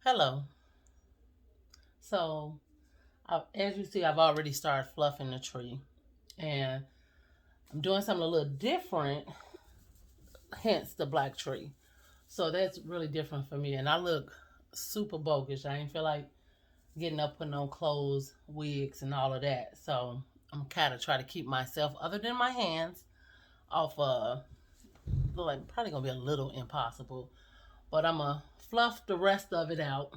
Hello. So, as you see, I've already started fluffing the tree, and I'm doing something a little different, hence the black tree. So that's really different for me, and I look super bogus. I ain't feel like getting up, putting on clothes, wigs, and all of that. So I'm kind of trying to keep myself, other than my hands, off. Like probably gonna be a little impossible, but I'm gonna fluff the rest of it out,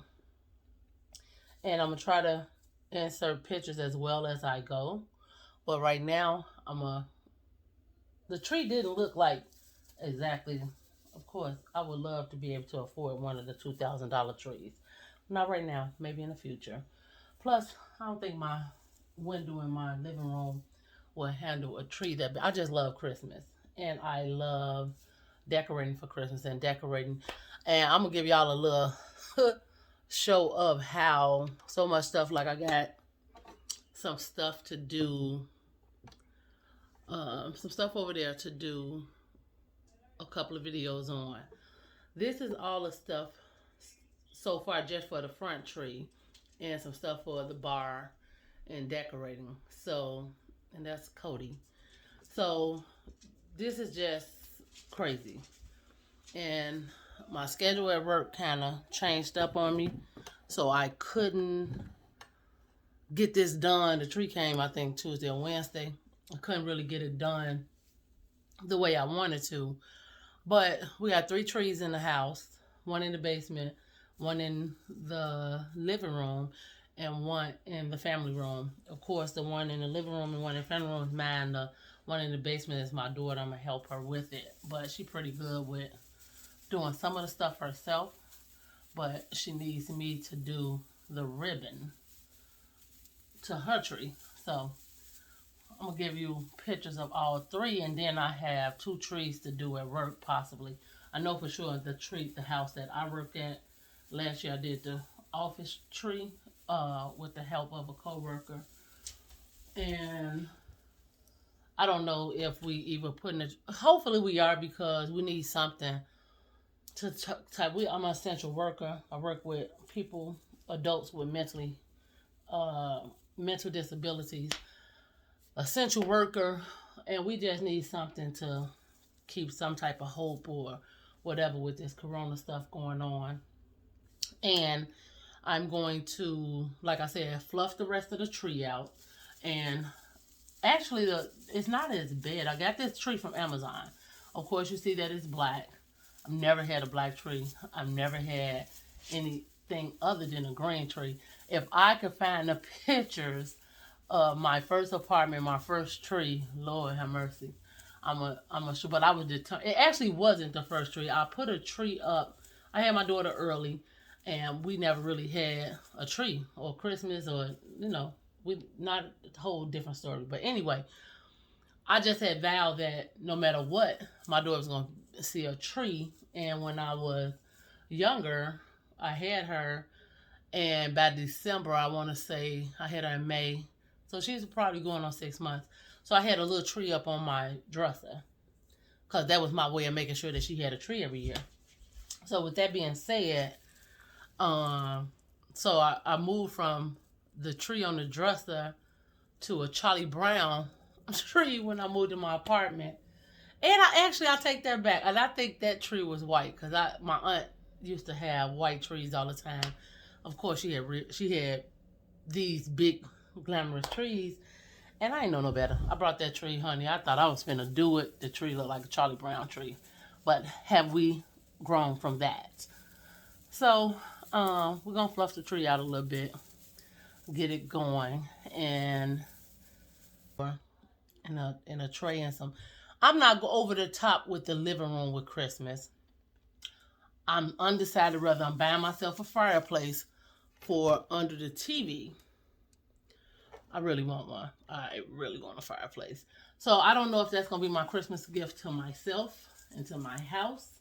and I'm gonna try to insert pictures as well as I go. But right now, the tree didn't look like exactly. Of course, I would love to be able to afford one of the $2,000 trees. Not right now, maybe in the future. Plus, I don't think my window in my living room will handle a tree that big. I just love Christmas, and I love decorating for Christmas and decorating. And I'm gonna give y'all a little show of how so much stuff. Like I got some stuff to do, some stuff over there to do a couple of videos on. This is all the stuff so far just for the front tree and some stuff for the bar and decorating. So, and that's Cody. So, this is just crazy. And my schedule at work kind of changed up on me. So, I couldn't get this done. The tree came, I think, Tuesday or Wednesday. I couldn't really get it done the way I wanted to. But we got three trees in the house, one in the basement, one in the living room, and one in the family room. Of course, the one in the living room and one in the family room is mine. The one in the basement is my daughter. I'm going to help her with it. But she's pretty good with doing some of the stuff herself. But she needs me to do the ribbon to her tree. So I'm gonna give you pictures of all three, and then I have two trees to do at work possibly. I know for sure the house that I work at. Last year I did the office tree with the help of a coworker, and I don't know if we even putting it. Hopefully we are because we need something to type. I'm an essential worker. I work with people, adults with uh, mental disabilities, essential worker, and we just need something to keep some type of hope or whatever with this corona stuff going on. And I'm going to, like I said, fluff the rest of the tree out. And actually, it's not as bad. I got this tree from Amazon. Of course, you see that it's black. I've never had a black tree. I've never had anything other than a green tree. If I could find the pictures my first apartment, my first tree. Lord have mercy. I'm a sure, but I was determined. It actually wasn't the first tree. I put a tree up. I had my daughter early, and we never really had a tree or Christmas or we not a whole different story. But anyway, I just had vowed that no matter what, my daughter was gonna see a tree. And when I was younger, I had her, and by December, I want to say I had her in May. So she's probably going on 6 months. So I had a little tree up on my dresser because that was my way of making sure that she had a tree every year. So with that being said, so I moved from the tree on the dresser to a Charlie Brown tree when I moved to my apartment. And I take that back, and I think that tree was white because my aunt used to have white trees all the time. Of course, she had these big glamorous trees, and I ain't know no better. I brought that tree, honey. I thought I was finna do it. The tree looked like a Charlie Brown tree, but have we grown from that? So we're gonna fluff the tree out a little bit, get it going, and in a tray and some. I'm not go over the top with the living room with Christmas. I'm undecided whether I'm buying myself a fireplace for under the TV. I really want one. I really want a fireplace. So I don't know if that's going to be my Christmas gift to myself and to my house.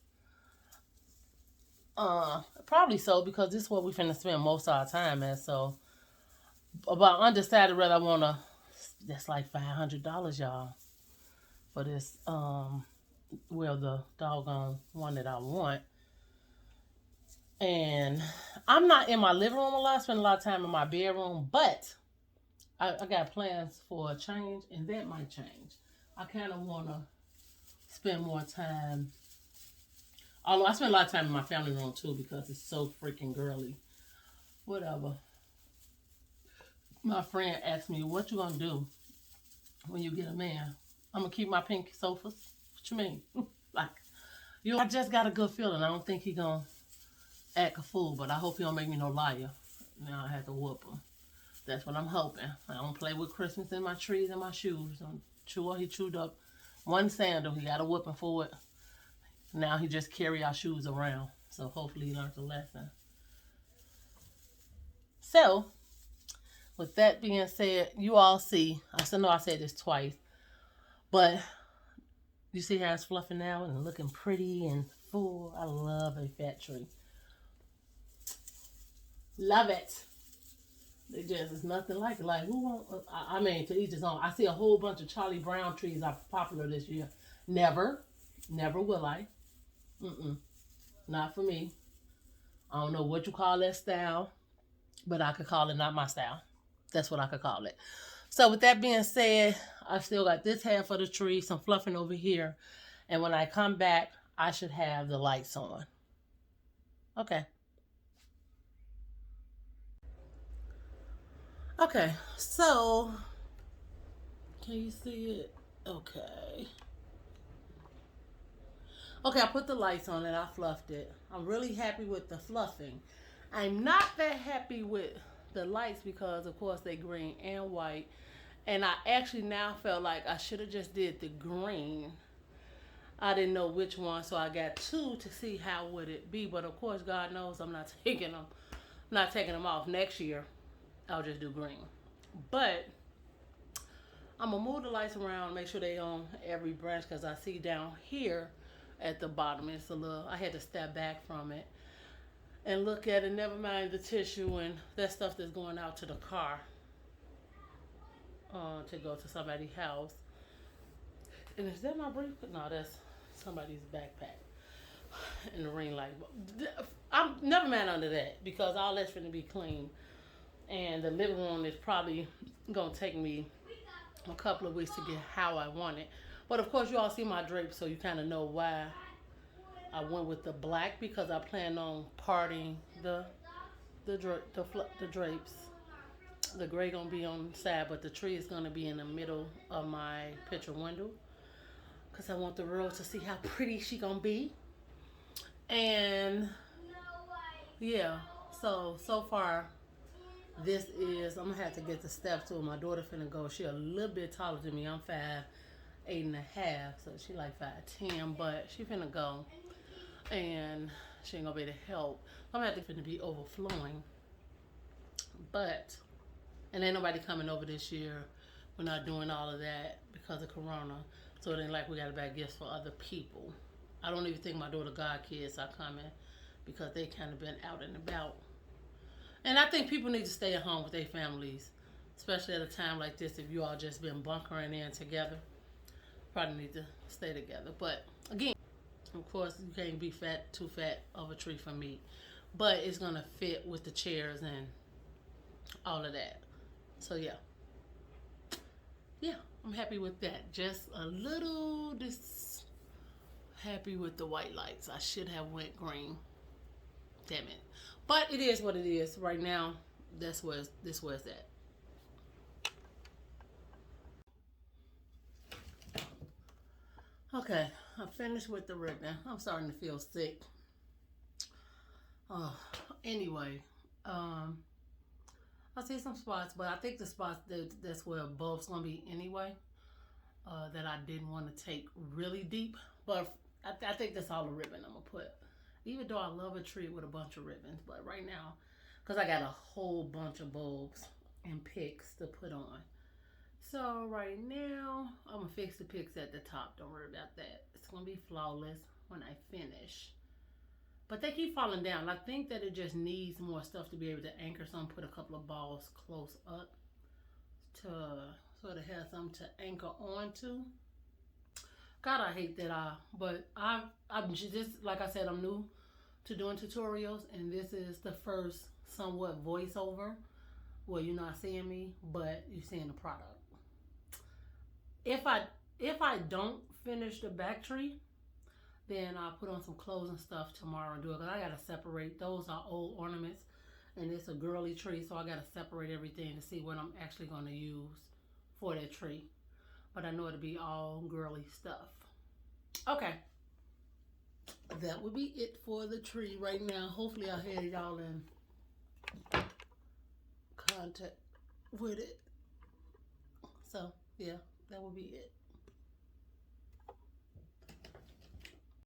Probably so because this is what we finna spend most of our time at. So, about undecided whether I want to. That's like $500, y'all, for this. The doggone one that I want. And I'm not in my living room a lot. I spend a lot of time in my bedroom, but I got plans for a change, and that might change. I kind of want to spend more time. Although I spend a lot of time in my family room too because it's so freaking girly. Whatever. My friend asked me, "What you gonna do when you get a man?" I'm gonna keep my pink sofas. What you mean? Like, I just got a good feeling. I don't think he gonna act a fool, but I hope he don't make me no liar. Now I have to whoop him. That's what I'm hoping. I don't play with Christmas in my trees and my shoes. He chewed up one sandal. He got a whooping for it. Now he just carry our shoes around. So hopefully he learned a lesson. So, with that being said, you all see, I still know I said this twice, but you see how it's fluffing now and looking pretty and full. I love a fat tree. Love it. It just is nothing like it. Like, who want, I mean, to each his own. I see a whole bunch of Charlie Brown trees are popular this year. Never will I. Not for me. I don't know what you call that style, but I could call it not my style. That's what I could call it. So with that being said, I still got this half of the tree, some fluffing over here. And when I come back, I should have the lights on. Okay. Okay, so can you see it? Okay. Okay, I put the lights on and I fluffed it. I'm really happy with the fluffing. I'm not that happy with the lights because of course they green and white. And I actually now felt like I should have just did the green. I didn't know which one, so I got two to see how would it be. But of course, God knows I'm not taking them. I'm not taking them off next year. I'll just do green. But I'm gonna move the lights around, make sure they on every branch because I see down here at the bottom it's a little. I had to step back from it and look at it. Never mind the tissue and that stuff that's going out to the car to go to somebody's house. And is that my briefcase? No, that's somebody's backpack in the ring light. I'm never mind under that because all that's going to be clean. And the living room is probably gonna take me a couple of weeks to get how I want it. But of course, you all see my drapes, so you kind of know why I went with the black because I plan on parting the drapes. The gray gonna be on the side, but the tree is gonna be in the middle of my picture window because I want the world to see how pretty she gonna be. And yeah, so far this is, I'm gonna have to get the steps to it. My daughter finna go. She a little bit taller than me. I'm 5'8.5", so she like 5'10", but she finna go, and she ain't gonna be able to help. I'm gonna have to finna be overflowing, but and ain't nobody coming over this year. We're not doing all of that because of Corona, so it ain't like we gotta buy gifts for other people. I don't even think my daughter god kids are coming because they kind of been out and about. And I think people need to stay at home with their families, especially at a time like this. If you all just been bunkering in together, probably need to stay together. But again, of course, you can't be too fat of a tree for meat. But it's gonna fit with the chairs and all of that. So yeah, I'm happy with that. Just a little happy with the white lights. I should have went green. Damn it. But it is what it is. Right now, this was at. Okay, I'm finished with the ribbon. I'm starting to feel sick. Oh, anyway, I see some spots, but I think the spots that's where both's gonna be anyway. That I didn't want to take really deep, but I think that's all the ribbon I'm gonna put. Even though I love a tree with a bunch of ribbons, but right now, because I got a whole bunch of bulbs and picks to put on. So right now, I'm going to fix the picks at the top. Don't worry about that. It's going to be flawless when I finish. But they keep falling down. I think that it just needs more stuff to be able to anchor some. Put a couple of balls close up to sort of have something to anchor onto. God, I hate that. But I'm just, like I said, I'm new to doing tutorials, and this is the first somewhat voiceover where you're not seeing me, but you're seeing the product. If I don't finish the back tree, then I'll put on some clothes and stuff tomorrow and do it, because I gotta separate. Those are old ornaments, and it's a girly tree, so I gotta separate everything to see what I'm actually gonna use for that tree. But I know it'll be all girly stuff. Okay, that would be it for the tree right now. Hopefully I had y'all in contact with it. So yeah, that would be it.